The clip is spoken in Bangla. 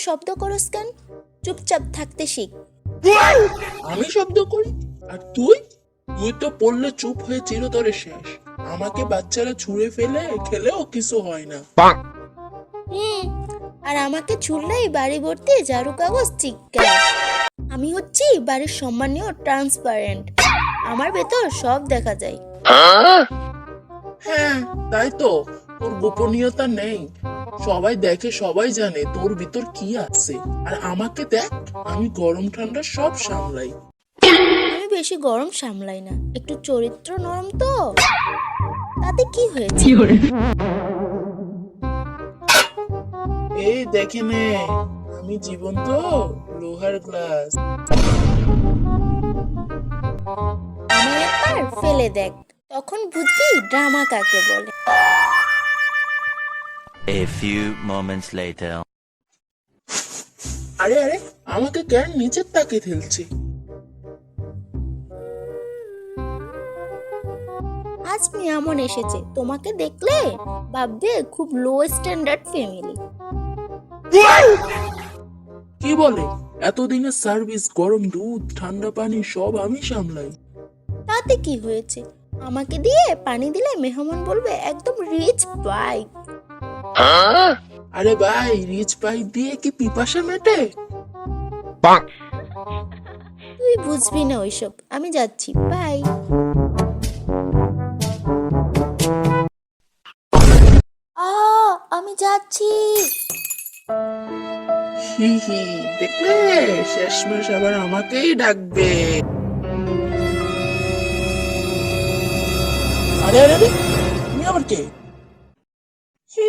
শব্দ করস কেন? চুপচাপ থাকতে শিখ। আমি শব্দ করি? আর তুই তুই তো পড়লে চুপ হয়ে চিরতরে শেষ। আমাকে বাচ্চারা ছুঁড়ে ফেলে খেলেও কিছু হয় না। হুম, আর আমাকে ছুড়লেই বাড়ি ভর্তি ঝাড়ু কাগজ চিৎকার। আমি হচ্ছি বাড়ির সম্মানীয় ট্রান্সপারেন্ট, আমার ভেতর সব দেখা যায়। হ্যাঁ, তাই তো। তোর গোপনীয়তা নেই, সবাই দেখে, সবাই জানে তোর ভিতর কি আছে। আর আমাকে দেখ, আমি গরম ঠান্ডা সব সামলাই। আমি বেশি গরম সামলাই না, একটু চরিত্র নরম তো, তাতে কি হয়েছে? এই দেখে নে, আমি জীবন্ত লোহার গ্লাস। আমার একবার ফেলে দেখ, তখন বুঝবি ড্রামা কাকে বলে। A few moments later. আরে আরে, আমাকে কেন নিচের তাকে ঠেলছে? আজ মেহমান এসেছে, তোমাকে দেখলে ভাববে খুব লো স্ট্যান্ডার্ড ফ্যামিলি। কি বলে? এতদিনের সার্ভিস, গরম দুধ, ঠান্ডা পানি সব আমি সামলাই। তাতে কি হয়েছে? আমাকে দিয়ে পানি দিলে মেহমান বলবে একদম রিচ বাই। আরে ভাই, রিচ পাইপ দিয়ে কি পিপাসা মেটে? তুই বুঝবি না ওইসব, আমি যাচ্ছি, বাই। আমি যাচ্ছি। হি হি, দেখলে শেষমেশ আবার আমাকেই ডাকবে। আরে আরে আরে, তুমি আবার কে? হি